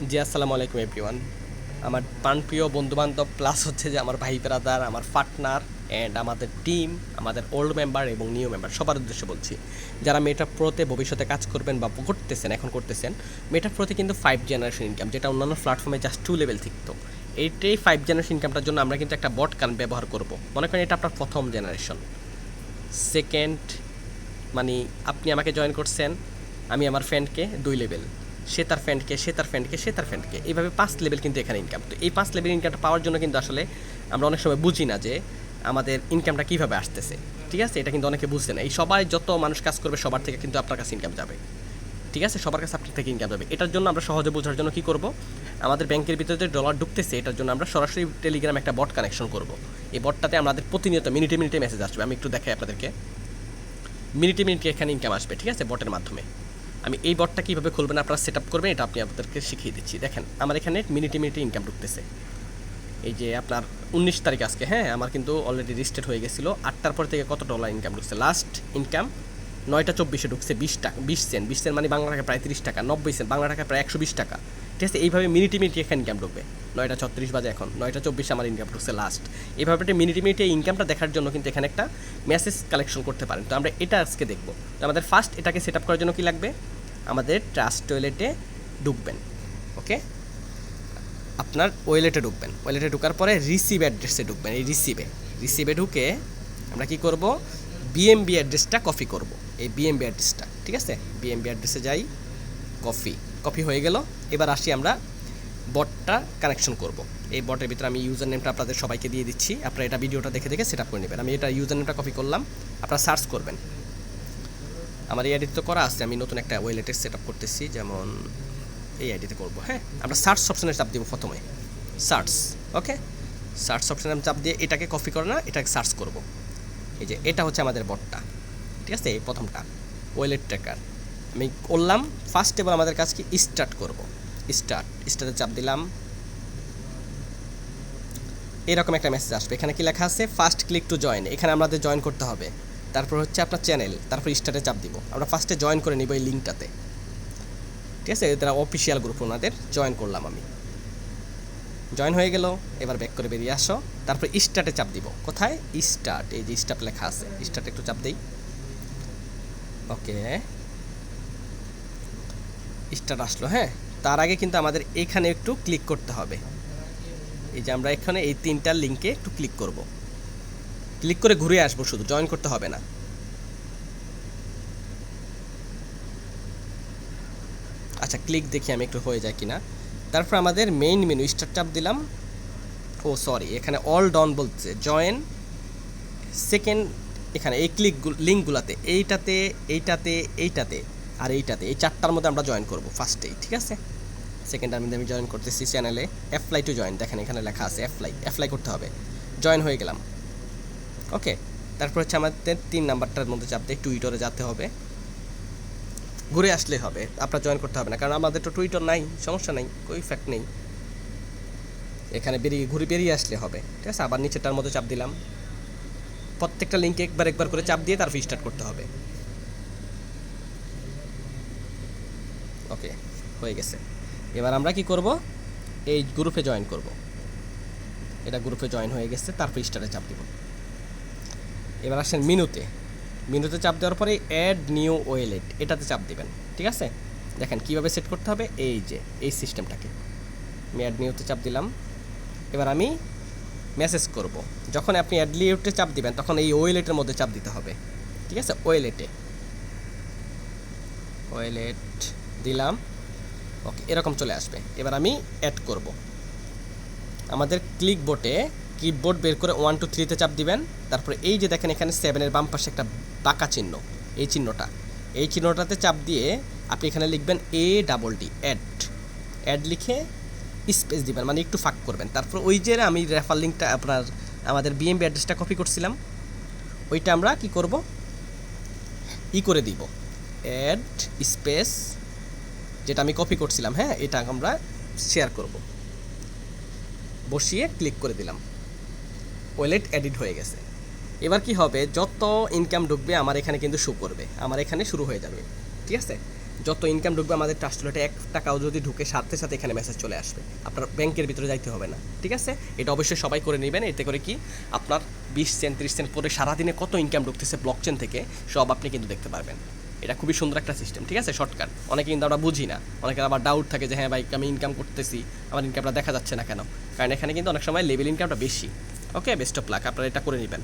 জি আসসালামু আলাইকুম এভরিওয়ান। আমার প্রাণপ্রিয় বন্ধুবান্ধব প্লাস হচ্ছে যে আমার ভাই ব্রাদার, আমার পার্টনার অ্যান্ড আমাদের টিম, আমাদের ওল্ড মেম্বার এবং নিউ মেম্বার সবার উদ্দেশ্যে বলছি, যারা মেটা প্রোতে ভবিষ্যতে কাজ করবেন বা করতেছেন, এখন করতেছেন। মেটা প্রোতে কিন্তু 5 জেনারেশন ইনকাম, যেটা অন্যান্য প্ল্যাটফর্মে জাস্ট 2 লেভেল থাকতো। এইটাই 5 জেনারেশন ইনকামটার জন্য আমরা কিন্তু একটা বট কান ব্যবহার করব। মনে করেন এটা আপনার প্রথম জেনারেশন, সেকেন্ড, মানে আপনি আমাকে জয়েন করছেন, আমি আমার ফ্রেন্ডকে 2 লেভেল, সে তার ফ্রেন্ডকে, সে তার ফ্রেন্ডকে, সে তার ফ্রেন্ডকে, এইভাবে 5 লেভেল কিন্তু এখানে ইনকাম। তো এই 5 লেভেল ইনকামটা পাওয়ার জন্য কিন্তু আসলে আমরা অনেক সময় বুঝি না যে আমাদের ইনকামটা কীভাবে আসতেছে। ঠিক আছে, এটা কিন্তু অনেকে বুঝছে না। এই সবাই যত মানুষ কাজ করবে সবার থেকে কিন্তু আপনার কাছে ইনকাম যাবে। ঠিক আছে, সবার কাছে আপনার থেকে ইনকাম যাবে। এটার জন্য আমরা সহজে বোঝার জন্য কী করব, আমাদের ব্যাংকের ভিতরে যে ডলার ঢুকতেছে এটার জন্য আমরা সরাসরি টেলিগ্রাম একটা বট কানেকশন করব। এই বটটাতে আমাদের প্রতিনিয়ত মিনিটে মিনিটে মেসেজ আসবে। আমি একটু দেখাই আপনাদেরকে। মিনিটে মিনিটে এখানে ইনকাম আসবে। ঠিক আছে, বটের মাধ্যমে। আমি এই বটটা কীভাবে খুলবেন, আপনারা সেট আপ করবেন, এটা আপনি আপনাদেরকে শিখিয়ে দিচ্ছি। দেখেন আমার এখানে মিনিটে মিনিটে ইনকাম ঢুকতেছে। এই যে আপনার 19 তারিখ আজকে, হ্যাঁ, আমার কিন্তু অলরেডি রেজিস্টার্ড হয়ে গেছিলো। 8টার পর থেকে কত ডলার ইনকাম ঢুকছে, লাস্ট ইনকাম 9টা 24-এ ঢুকছে 20 টাকা, 20 সেন্ট। 20 সেন্ট মানে বাংলা টাকা প্রায় 30 টাকা, 90 সেন্ট বাংলা টাকা প্রায় 120 টাকা। ঠিক আছে, এইভাবে মিনিটে মিনিটে এখানে ইনকাম ঢুকবে। 9টা 36 বাজে এখন, 9টা 24 আমার ইনকাম ঢুকছে লাস্ট। এইভাবে একটা মিনিটে মিনিটে ইনকামটা দেখার জন্য কিন্তু এখানে একটা মেসেজ কালেকশন করতে পারেন। তো আমরা এটা আজকে দেখবো। তো আমাদের ফার্স্ট এটাকে সেট আপ করার জন্য কী লাগবে, আমাদের ট্রাস্ট ওয়ালেটে ঢুকবেন। ওকে, আপনার ওয়ালেটে ঢুকবেন। ওয়ালেটে ঢোকার পরে রিসিভ অ্যাড্রেসে ঢুকবেন। এই রিসিভে ঢুকে আমরা কি করব, বিএমবি অ্যাড্রেসটা কপি করব। এই বিএমবি অ্যাড্রেসটা, ঠিক আছে, বিএমবি অ্যাড্রেসে যাই, কপি হয়ে গেল। এবার আসি আমরা বটটা কানেকশন করব। এই বটের ভিতরে আমি ইউজার নেমটা আপনাদের সবাইকে দিয়ে দিচ্ছি, আপনারা এটা ভিডিওটা দেখে দেখে সেট আপ করে নেবেন। আমি এটা ইউজার নেমটা কপি করলাম, আপনারা সার্চ করবেন। আমার এই আইডিতে তো করা আছে, আমি নতুন একটা ওয়ালেটের সেট আপ করতেছি, যেমন এই আইডিতে করবো। হ্যাঁ, আমরা সার্চ অপশানে চাপ দিব প্রথমে, সার্চ। ওকে, সার্চ অপশানে আমি চাপ দিয়ে এটাকে কপি করে না, এটাকে সার্চ করব। এই যে এটা হচ্ছে আমাদের বটটা। ঠিক আছে, এই প্রথমটা ওয়ালেট ট্র্যাকার আমি করলাম। ফার্স্ট এবার আমাদের কাজ কি, স্টার্ট করব। স্টার্টে চাপ দিলাম। এরকম একটা মেসেজ আসবে। এখানে কি লেখা আছে, ফার্স্ট ক্লিক টু জয়েন। এখানে আমাদের জয়েন করতে হবে। তারপর হচ্ছে আপনার চ্যানেল, তারপর স্টার্টে চাপ দিব। আমরা ফার্স্টে জয়েন করে নিব এই লিঙ্কটাতে। ঠিক আছে, এটা অফিসিয়াল গ্রুপ, ওনাদের জয়েন করলাম আমি। জয়েন হয়ে গেল। এবার ব্যাক করে বেরিয়ে আসো। তারপর স্টার্টে চাপ দিব। কোথায়, স্টার্ট, এই যে স্টার্ট লেখা আছে, স্টার্টে একটু চাপ দিই। ওকে, স্টার্ট আসলো। হ্যাঁ, তার আগে কিন্তু আমাদের এখানে একটু ক্লিক করতে হবে। এই যে আমরা এখানে এই 3টার লিঙ্কে একটু ক্লিক করব। ক্লিক করে ঘুরে আসবো, শুধু জয়েন করতে হবে না। আচ্ছা, ক্লিক দেখি আমি একটু হয়ে যায় কিনা। তারপর আমাদের মেইন মেনু, স্টার্ট চাপ দিলাম। ও সরি, এখানে অল ডাউন বলছে, জয়েন সেকেন্ড। এখানে এই লিঙ্কগুলোতে এইটাতে আর এইটাতে, এই 4টার মধ্যে আমরা জয়েন করব ফার্স্টেই। ঠিক আছে, সেকেন্ডটার মধ্যে আমি জয়েন করতেছি চ্যানেলে। অ্যাপ্লাই টু জয়েন, দেখেন এখানে লেখা আছে অ্যাপ্লাই করতে হবে। জয়েন হয়ে গেলাম। ওকে, তারপর হচ্ছে আমাদের 3 নাম্বারটার মধ্যে চাপ দিয়ে টুইটারে যেতে হবে। ঘুরে আসলে হবে, আপনার জয়েন করতে হবে না, কারণ আমাদের তো টুইটার নাই, সমস্যা নেই, কোনো ইফেক্ট নেই। এখানে ঘুরে বেরিয়ে আসলে হবে। ঠিক আছে, আবার নিচেরটার মধ্যে চাপ দিলাম। প্রত্যেকটা লিঙ্কে একবার করে চাপ দিয়ে তারপর স্টার্ট করতে হবে। ওকে, হয়ে গেছে। এবার আমরা কি করব, এই গ্রুপে জয়েন করব। এটা গ্রুপে জয়েন হয়ে গেছে, তারপর স্টার্টে চাপ দিব। এবার আসেন মেনুতে চাপ দেওয়ার পরে অ্যাড নিউ ওয়ালেট, এটাতে চাপ দিবেন। ঠিক আছে, দেখেন কীভাবে সেট করতে হবে, এই যে এই সিস্টেমটাকে। আমি অ্যাড নিউতে চাপ দিলাম। এবার আমি মেসেজ করব। যখন আপনি অ্যাড নিউতে চাপ দিবেন তখন এই ওয়ালেটের মধ্যে চাপ দিতে হবে। ঠিক আছে, ওয়ালেট দিলাম। ওকে, এরকম চলে আসবে। এবার আমি অ্যাড করব। আমাদের ক্লিপবোর্ড বের করে 1 2 3-তে চাপ দিবেন। তারপরে এই যে দেখেন এখানে 7-এর বাম পাশে একটা বাঁকা চিহ্ন, এই চিহ্নটাতে চাপ দিয়ে আপনি এখানে লিখবেন ADD অ্যাড লিখে স্পেস দিবেন, মানে একটু ফাঁক করবেন। তারপর ওই যে আমি রেফার লিঙ্কটা আপনার আমাদের বিএমবি অ্যাড্রেসটা কপি করছিলাম, ওইটা আমরা কি করব, করে দিব, অ্যাড স্পেস যেটা আমি কপি করছিলাম। হ্যাঁ, এটা আমরা শেয়ার করব। বসিয়ে ক্লিক করে দিলাম, ওয়ালেট এডিট হয়ে গেছে। এবার কি হবে, যত ইনকাম ঢুকবে আমার এখানে কিন্তু শো করবে, আমার এখানে শুরু হয়ে যাবে। ঠিক আছে, যত ইনকাম ঢুকবে আমাদের ট্রাস্ট ওয়ালেটে 1 টাকাও যদি ঢুকে সাথে সাথে এখানে মেসেজ চলে আসবে, আপনার ব্যাংকের ভিতরে যাইতে হবে না। ঠিক আছে, এটা অবশ্যই সবাই করে নেবেন। এতে করে কি আপনার 20 সেন্ট 30 সেন্ট পরে সারাদিনে কত ইনকাম ঢুকতেছে ব্লকচেন থেকে সব আপনি কিন্তু দেখতে পারবেন। এটা খুবই সুন্দর একটা সিস্টেম। ঠিক আছে, শর্টকাট। অনেকে কিন্তু আমরা বুঝি না, অনেকের আবার ডাউট থাকে যে হ্যাঁ ভাই আমি ইনকাম করতেছি, আমার ইনকামটা দেখা যাচ্ছে না কেন? কারণ এখানে কিন্তু অনেক সময় লেভেল ইনকামটা বেশি। ওকে, বেস্ট অফ লাক, আপনারা এটা করে নেবেন।